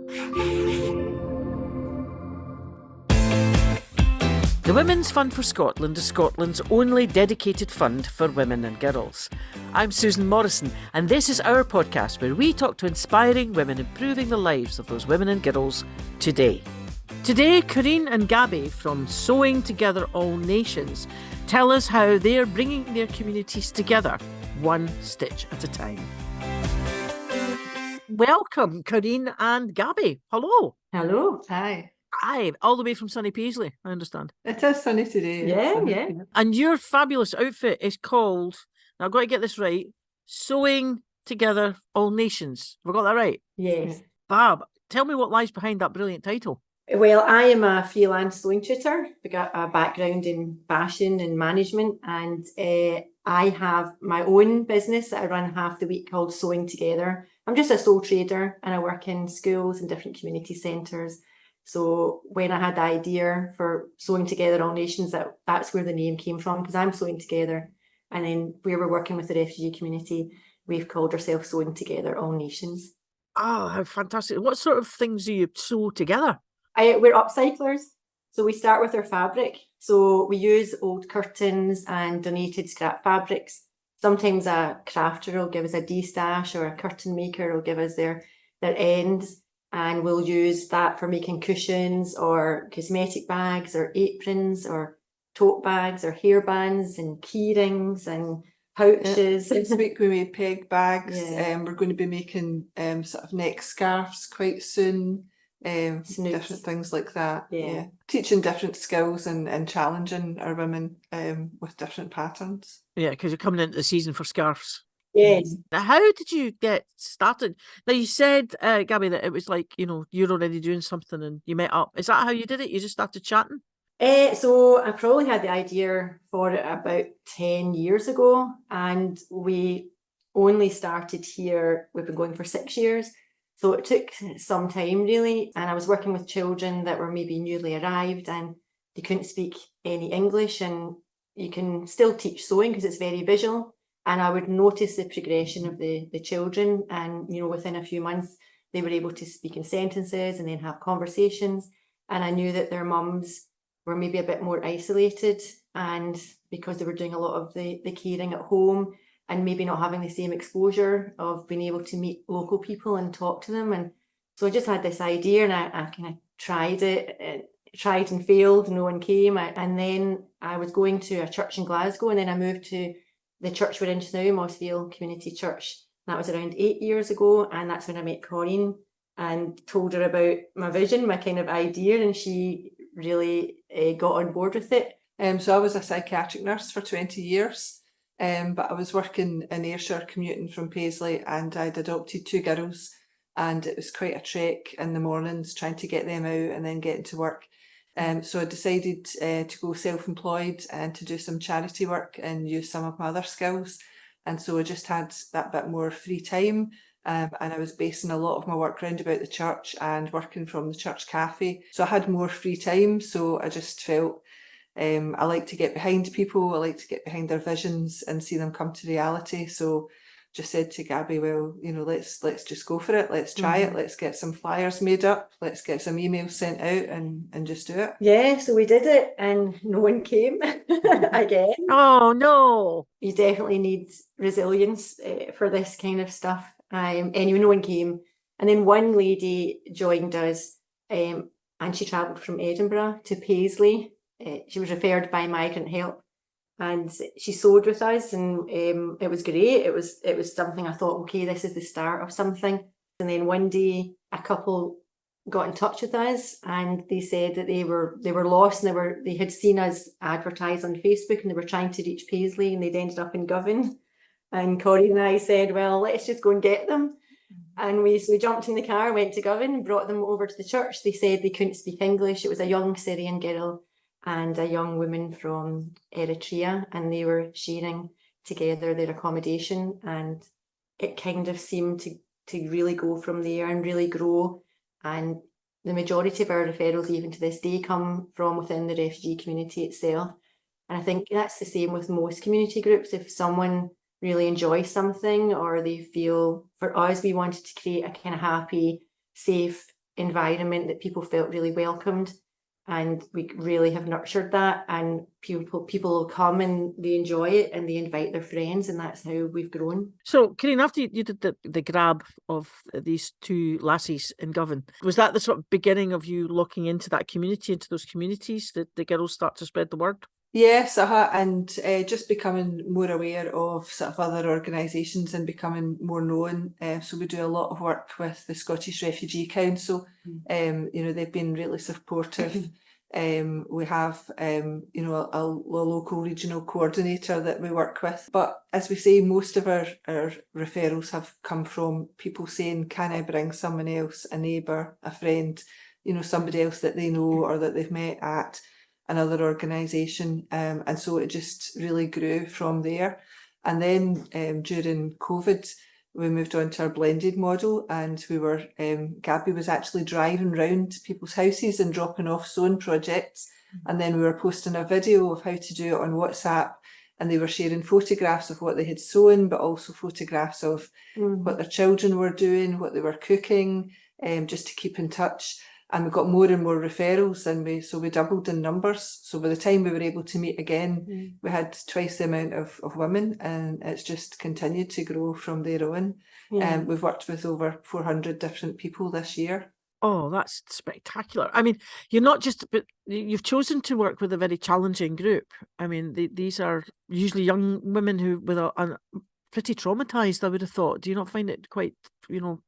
The Women's Fund for Scotland is Scotland's only dedicated fund for women and girls. I'm Susan Morrison, and this is our podcast where we talk to inspiring women improving the lives of those women and girls today. Today, Corinne and Gabby from Sewing2gether All Nations tell us how they're bringing their communities together, one stitch at a time. Welcome, Corinne and Gabby. Hello. Hello. Hi. Hi, all the way from sunny Paisley, I understand. It is sunny today. Yeah. And your fabulous outfit is called, now I've got to get this right, Sewing2gether All Nations. Have I got that right? Yes. Fab. Tell me what lies behind that brilliant title. Well, I am a freelance sewing tutor. I got a background in fashion and management, and I have my own business that I run half the week called Sewing2gether. I'm just a sole trader, and I work in schools and different community centres. So when I had the idea for Sewing2gether All Nations, that's where the name came from, because I'm sewing together. And then we were working with the refugee community. We've called ourselves Sewing2gether All Nations. Oh, how fantastic. What sort of things do you sew together? We're upcyclers. So we start with our fabric. So we use old curtains and donated scrap fabrics. Sometimes a crafter will give us a D-stash, or a curtain maker will give us their ends. And we'll use that for making cushions or cosmetic bags or aprons or tote bags or hairbands and key rings and pouches. This week we made peg bags. Yeah. We're going to be making sort of neck scarves quite soon. Different things like that. Yeah. Teaching different skills and challenging our women with different patterns. Yeah, because you're coming into the season for scarves. Yes. Now, how did you get started? Now, you said, Gabby, that it was like, you're already doing something and you met up. Is that how you did it? You just started chatting? So I probably had the idea for it about 10 years ago, and we only started here. We've been going for 6 years. So it took some time, really. And I was working with children that were maybe newly arrived and they couldn't speak any English, and you can still teach sewing because it's very visual. And I would notice the progression of the children, and within a few months they were able to speak in sentences and then have conversations. And I knew that their mums were maybe a bit more isolated, and because they were doing a lot of the caring at home and maybe not having the same exposure of being able to meet local people and talk to them. And so I just had this idea, and I kind of tried and failed. No one came. And then I was going to a church in Glasgow, and then I moved to the church we're in just now, Mossvale Community Church. That was around 8 years ago, and that's when I met Corinne and told her about my vision, my kind of idea, and she really got on board with it. So I was a psychiatric nurse for 20 years, but I was working in Ayrshire, commuting from Paisley, and I'd adopted 2 girls, and it was quite a trek in the mornings trying to get them out and then getting to work. So I decided to go self-employed and to do some charity work and use some of my other skills. And so I just had that bit more free time. And I was basing a lot of my work around about the church and working from the church cafe. So I had more free time. So I just felt I like to get behind people. I like to get behind their visions and see them come to reality. So just said to Gabby, well, let's just go for it. Let's try it. Let's get some flyers made up. Let's get some emails sent out and just do it. Yeah, so we did it, and no one came again. Oh, no. You definitely need resilience for this kind of stuff. Anyway, no one came. And then one lady joined us, and she travelled from Edinburgh to Paisley. She was referred by Migrant Help. And she sewed with us, and it was great. It was something I thought, okay, this is the start of something. And then one day, a couple got in touch with us, and they said that they were lost, and they had seen us advertise on Facebook, and they were trying to reach Paisley, and they'd ended up in Govan. And Corinne and I said, well, let's just go and get them. And we jumped in the car, went to Govan, and brought them over to the church. They said they couldn't speak English. It was a young Syrian girl and a young woman from Eritrea, and they were sharing together their accommodation, and it kind of seemed to really go from there and really grow. And the majority of our referrals, even to this day, come from within the refugee community itself. And I think that's the same with most community groups. If someone really enjoys something, or they feel, for us, we wanted to create a kind of happy, safe environment that people felt really welcomed. And we really have nurtured that, and people will come and they enjoy it and they invite their friends, and that's how we've grown. So, Corinne, after you did the grab of these two lassies in Govan, was that the sort of beginning of you looking into that community, into those communities, that the girls start to spread the word? Yes, and just becoming more aware of sort of other organisations and becoming more known. So we do a lot of work with the Scottish Refugee Council. They've been really supportive. We have, a local regional coordinator that we work with. But as we say, most of our referrals have come from people saying, can I bring someone else, a neighbour, a friend, somebody else that they know or that they've met at another organisation, and so it just really grew from there. And then during COVID, we moved on to our blended model, and we were Gabby was actually driving round people's houses and dropping off sewing projects, and then we were posting a video of how to do it on WhatsApp, and they were sharing photographs of what they had sewn, but also photographs of what their children were doing, what they were cooking, just to keep in touch. And we got more and more referrals, and we doubled in numbers. So by the time we were able to meet again, we had twice the amount of women, and it's just continued to grow from there on. We've worked with over 400 different people this year. Oh, that's spectacular. I mean, you're not just, but you've chosen to work with a very challenging group. I mean, these are usually young women who are pretty traumatized, I would have thought. Do you not find it quite,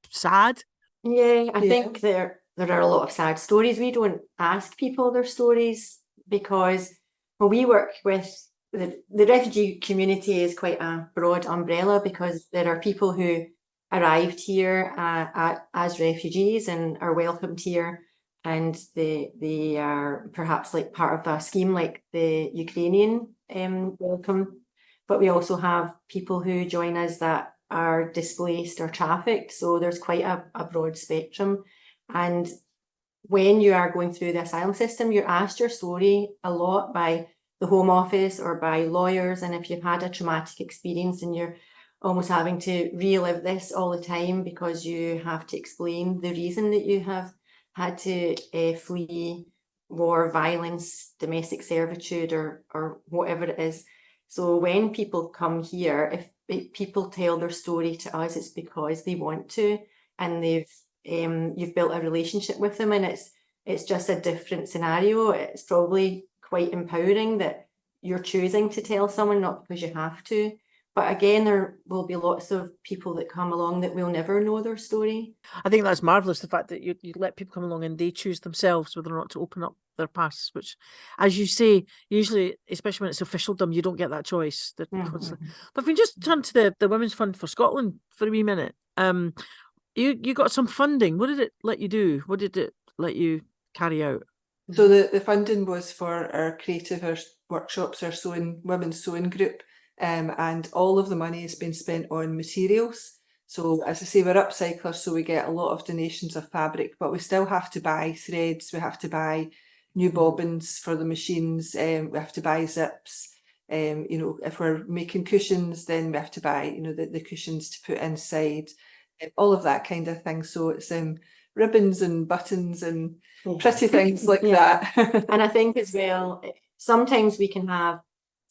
sad? Yeah, I think there are a lot of sad stories. We don't ask people their stories because when we work with the refugee community is quite a broad umbrella, because there are people who arrived here as refugees and are welcomed here, and they are perhaps like part of a scheme like the Ukrainian welcome. But we also have people who join us that are displaced or trafficked. So there's quite a broad spectrum. And when you are going through the asylum system, you're asked your story a lot by the Home Office or by lawyers. And if you've had a traumatic experience, and you're almost having to relive this all the time because you have to explain the reason that you have had to flee war, violence, domestic servitude, or whatever it is. So when people come here, if people tell their story to us, it's because they want to, and you've built a relationship with them, and it's just a different scenario. It's probably quite empowering that you're choosing to tell someone, not because you have to. But again, there will be lots of people that come along that will never know their story. I think that's marvellous, the fact that you let people come along and they choose themselves whether or not to open up their pasts, which, as you say, usually, especially when it's officialdom, you don't get that choice. But if we just turn to the Women's Fund for Scotland for a wee minute, you got some funding. What did it let you do? What did it let you carry out? So the funding was for our creative workshops, our women's sewing group, and all of the money has been spent on materials. So as I say, we're upcyclers, so we get a lot of donations of fabric, but we still have to buy threads, we have to buy new bobbins for the machines, we have to buy zips. If we're making cushions, then we have to buy, the cushions to put inside, all of that kind of thing. So it's ribbons and buttons and pretty things like that. And I think as well, sometimes we can have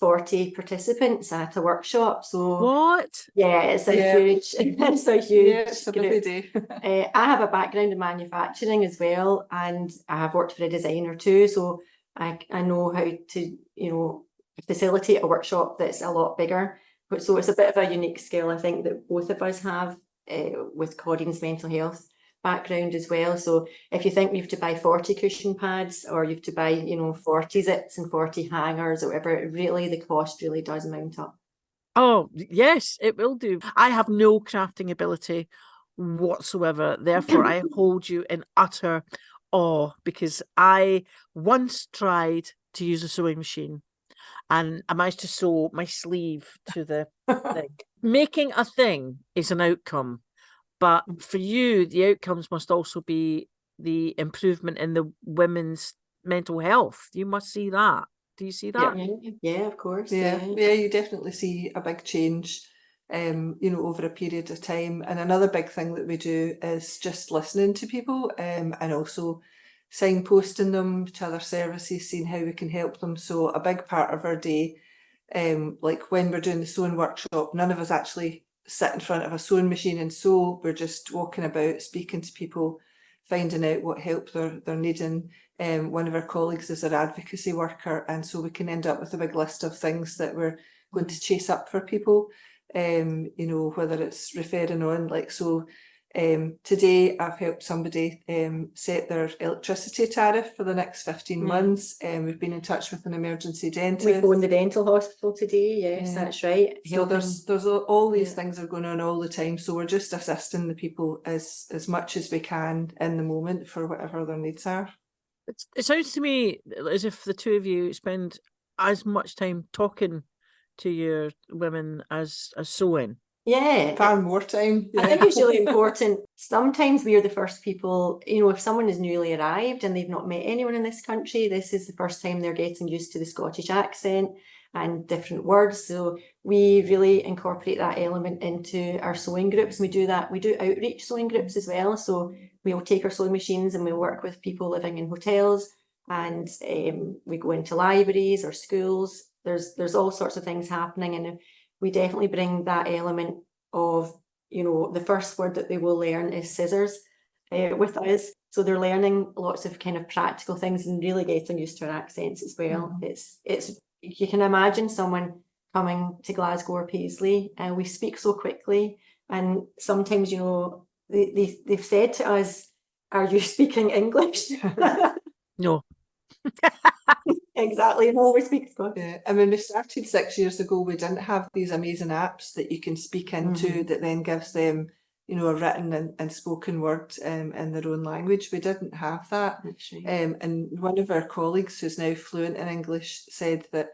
40 participants at a workshop. So what? Yeah, it's a huge it's a busy day. I have a background in manufacturing as well, and I have worked for a designer too. So I know how to, facilitate a workshop that's a lot bigger. But so it's a bit of a unique skill, I think, that both of us have with Corinne's mental health background as well. So if you think you have to buy 40 cushion pads, or you have to buy 40 zips and 40 hangers or whatever, the cost really does mount up. Oh yes, it will do. I have no crafting ability whatsoever, therefore I hold you in utter awe, because I once tried to use a sewing machine and I managed to sew my sleeve to the thing. Making a thing is an outcome, but for you, the outcomes must also be the improvement in the women's mental health. You must see that. Do you see that? Yeah, of course. Yeah, you definitely see a big change. over a period of time. And another big thing that we do is just listening to people, and also signposting them to other services, seeing how we can help them. So a big part of our day, like when we're doing the sewing workshop, none of us actually sit in front of a sewing machine and sew. We're just walking about, speaking to people, finding out what help they're needing. One of our colleagues is our advocacy worker, and so we can end up with a big list of things that we're going to chase up for people, whether it's referring on, like, so today I've helped somebody set their electricity tariff for the next 15 months. We've been in touch with an emergency dentist. We phoned the dental hospital today, yes, that's right. So there's all these things are going on all the time. So we're just assisting the people as much as we can in the moment for whatever their needs are. It sounds to me as if the two of you spend as much time talking to your women as sewing. Yeah. Far more time. Yeah. I think it's really important. Sometimes we are the first people, if someone is newly arrived and they've not met anyone in this country, this is the first time they're getting used to the Scottish accent and different words. So we really incorporate that element into our sewing groups. We do outreach sewing groups as well. So we'll take our sewing machines and we'll work with people living in hotels, and we go into libraries or schools. There's all sorts of things happening, and we definitely bring that element of, the first word that they will learn is scissors with us. So they're learning lots of kind of practical things and really getting used to our accents as well. It's you can imagine someone coming to Glasgow or Paisley, and we speak so quickly, and sometimes, they've said to us, "Are you speaking English?" No. Exactly. No, we speak Scottish. Yeah. And when we started 6 years ago, we didn't have these amazing apps that you can speak into that then gives them, a written and spoken word in their own language. We didn't have that. That's right. And one of our colleagues who's now fluent in English said that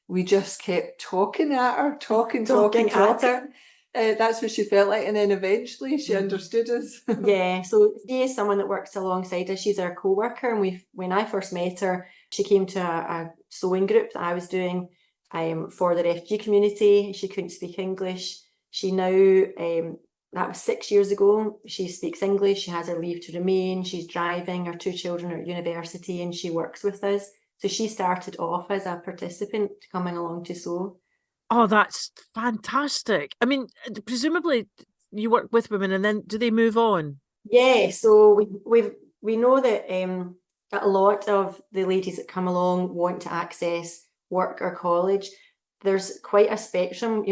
we just kept talking at her, talking at her. That's what she felt like, and then eventually she understood us. Yeah, so she is someone that works alongside us. She's our co-worker, and when I first met her, she came to a sewing group that I was doing for the refugee community. She couldn't speak English. She now, that was 6 years ago, she speaks English, she has her leave to remain, she's driving, her 2 children are at university, and she works with us. So she started off as a participant coming along to sew. Oh, that's fantastic. I mean, presumably you work with women and then do they move on? Yeah, so we know that a lot of the ladies that come along want to access work or college. There's quite a spectrum.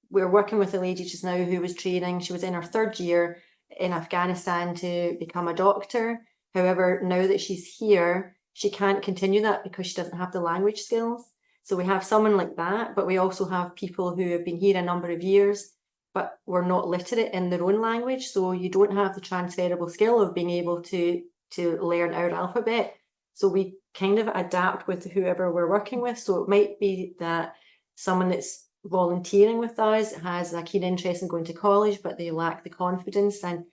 We're working with a lady just now who was training. She was in her 3rd year in Afghanistan to become a doctor. However, now that she's here, she can't continue that because she doesn't have the language skills. So we have someone like that, but we also have people who have been here a number of years, but were not literate in their own language. So you don't have the transferable skill of being able to learn our alphabet. So we kind of adapt with whoever we're working with. So it might be that someone that's volunteering with us has a keen interest in going to college, but they lack the confidence. And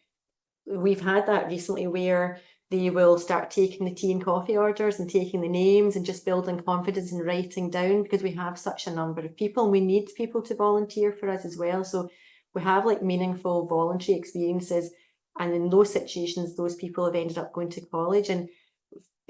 we've had that recently where they will start taking the tea and coffee orders and taking the names and just building confidence and writing down, because we have such a number of people and we need people to volunteer for us as well. So we have like meaningful voluntary experiences, and in those situations those people have ended up going to college, and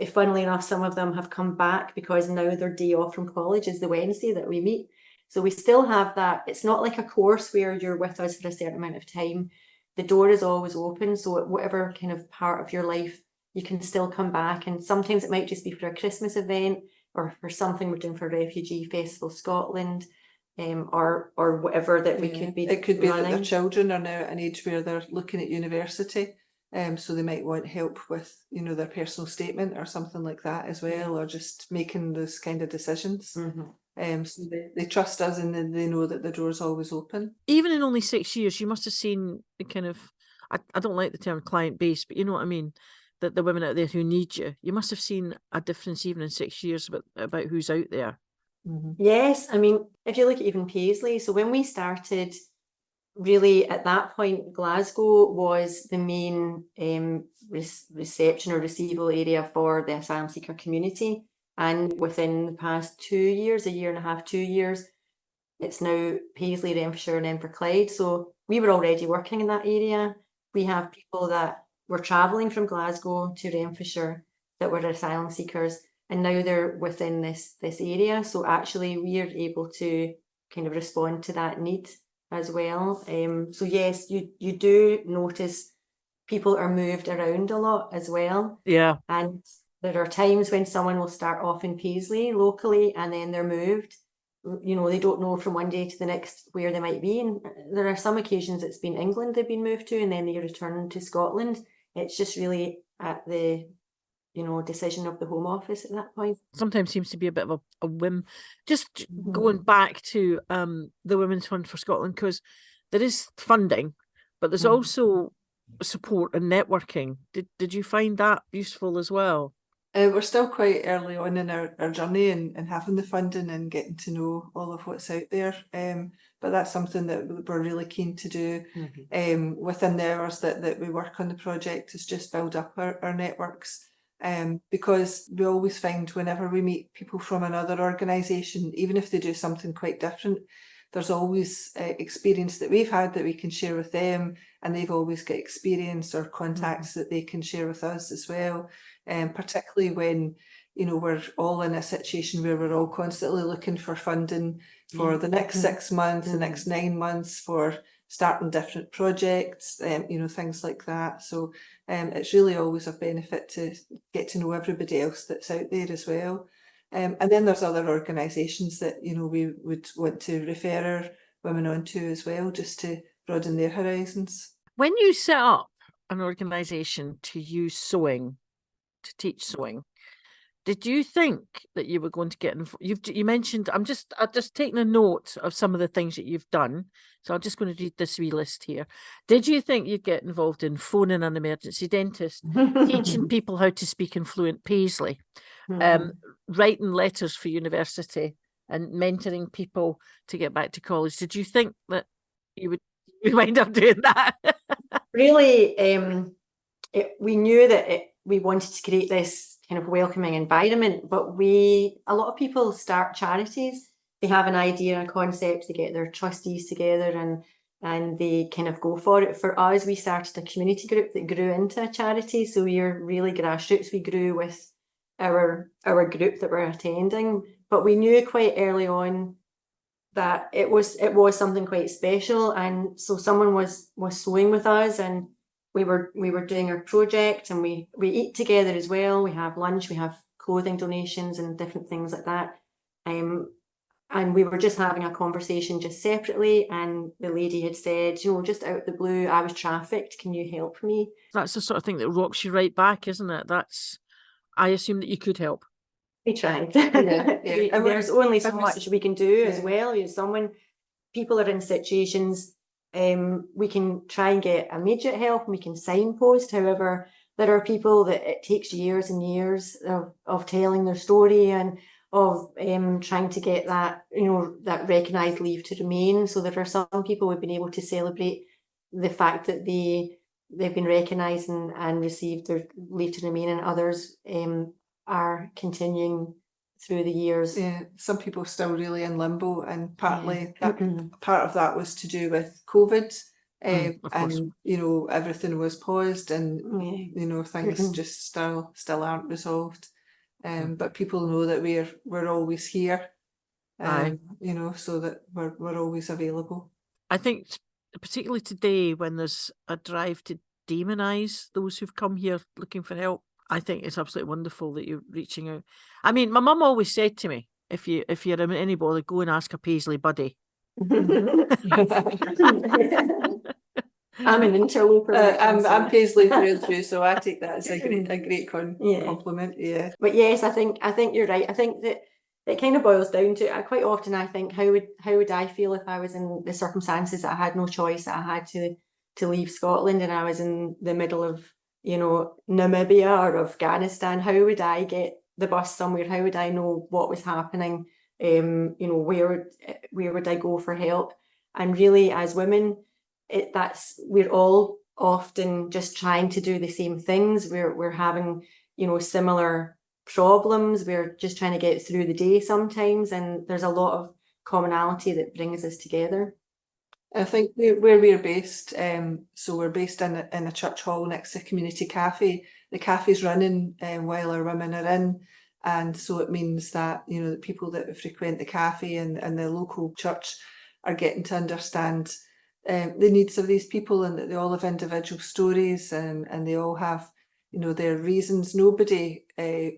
funnily enough some of them have come back because now their day off from college is the Wednesday that we meet. So we still have that. It's not like a course where you're with us for a certain amount of time. The door is always open, so at whatever kind of part of your life you can still come back, and sometimes it might just be for a Christmas event or for something we're doing for Refugee Festival Scotland, or whatever that we could be. It could be that their children are now at an age where they're looking at university, so they might want help with their personal statement or something like that as well, or just making those kind of decisions. So they trust us, and they know that the door's always open. Even in only 6 years, you must have seen the kind of, I don't like the term client base, but you know what I mean, that the women out there who need you. You must have seen a difference even in 6 years about who's out there. Yes, I mean, if you look at even Paisley, so when we started, really at that point, Glasgow was the main reception or receival area for the asylum seeker community. And within the past 2 years, a year and a half, 2 years, It's now Paisley, Renfrewshire and Inverclyde. So we were already working in that area. We have people that were travelling from Glasgow to Renfrewshire that were asylum seekers, and now they're within this area. So actually we are able to kind of respond to that need as well. So yes, you do notice people are moved around a lot as well. Yeah. And there are times when someone will start off in Paisley locally and then they're moved. You know, they don't know from one day to the next where they might be. And there are some occasions it's been England they've been moved to and then they return to Scotland. It's just really at the, you know, decision of the Home Office at that point. Sometimes seems to be a bit of a whim. Just going back to the Women's Fund for Scotland, because there is funding, but there's also support and networking. Did you find that useful as well? We're still quite early on in our journey and having the funding and getting to know all of what's out there. But that's something that we're really keen to do within the hours that we work on the project, is just build up our networks. Because we always find whenever we meet people from another organisation, even if they do something quite different, there's always experience that we've had that we can share with them, and they've always got experience or contacts that they can share with us as well. Particularly when, you know, we're all in a situation where we're all constantly looking for funding for the next 6 months, the next 9 months, for starting different projects, you know, things like that. So it's really always a benefit to get to know everybody else that's out there as well. And then there's other organisations that, you know, we would want to refer our women onto as well, just to broaden their horizons. When you set up an organisation to use sewing, to teach sewing, did you think that you were going to get involved? You mentioned, I'm just taking a note of some of the things that you've done, so I'm just going to read this wee list here. Did you think you'd get involved in phoning an emergency dentist, teaching people how to speak in fluent Paisley, writing letters for university and mentoring people to get back to college? Did you think that you would wind up doing that? Really, we knew that we wanted to create this kind of welcoming environment, but a lot of people start charities. They have an idea, a concept, they get their trustees together and they kind of go for it. For us, we started a community group that grew into a charity. So we are really grassroots. We grew with our group that we're attending, but we knew quite early on that it was something quite special. And so someone was sewing with us, and we were doing our project, and we eat together as well. We have lunch, we have clothing donations and different things like that. And we were just having a conversation just separately, and the lady had said, you know, just out of the blue, I was trafficked, can you help me? That's the sort of thing that rocks you right back, isn't it? I assume that you could help. We tried. Yeah. And there's only so much we can do as well. People are in situations, we can try and get immediate help, and we can signpost. However, there are people that it takes years and years of telling their story and of trying to get that, you know, that recognised leave to remain. So there are some people who've been able to celebrate the fact that they've been recognised and received their leave to remain, and others are continuing through the years. Yeah, some people still really in limbo, and partly part of that was to do with COVID, and you know, everything was paused, and you know, things just still aren't resolved. But people know that we're always here, you know, so that we're always available. I think particularly today, when there's a drive to demonise those who've come here looking for help, I think it's absolutely wonderful that you're reaching out. I mean, my mum always said to me, if you're in any bother, go and ask a Paisley buddy. I'm an interloper. I'm Paisley through and through, so I take that as a great compliment. Yeah. But yes, I think you're right. I think that it kind of boils down to, quite often I think, how would I feel if I was in the circumstances that I had no choice, that I had to leave Scotland and I was in the middle of, you know, Namibia or Afghanistan? How would I get the bus somewhere? How would I know what was happening? You know, where would I go for help? And really, as women, we're all often just trying to do the same things. We're having, you know, similar problems. We're just trying to get through the day sometimes, and there's a lot of commonality that brings us together. I think where we're based, so we're based in a church hall next to a community cafe. The cafe's running while our women are in, and so it means that, you know, the people that frequent the cafe and the local church are getting to understand the needs of these people, and that they all have individual stories, and they all have, you know, their reasons. Nobody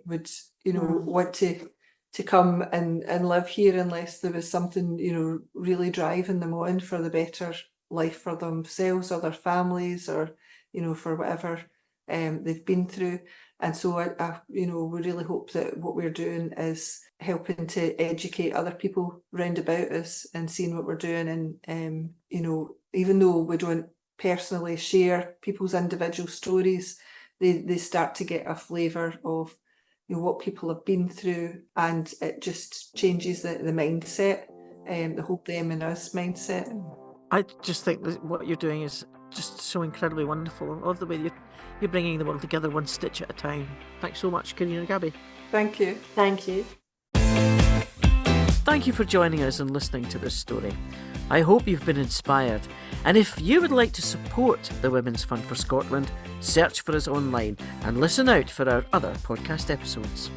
would, you know, want to come and live here unless there was something, you know, really driving them on for the better life for themselves or their families, or, you know, for whatever they've been through. And so I you know, we really hope that what we're doing is helping to educate other people round about us and seeing what we're doing. And you know, even though we don't personally share people's individual stories, they start to get a flavour of, you know, what people have been through, and it just changes the mindset, the whole them and us mindset. I just think that what you're doing is just so incredibly wonderful. I love the way you're bringing the world together one stitch at a time. Thanks so much, Corinne and Gabby. Thank you. Thank you. Thank you for joining us and listening to this story. I hope you've been inspired. And if you would like to support the Women's Fund for Scotland, search for us online and listen out for our other podcast episodes.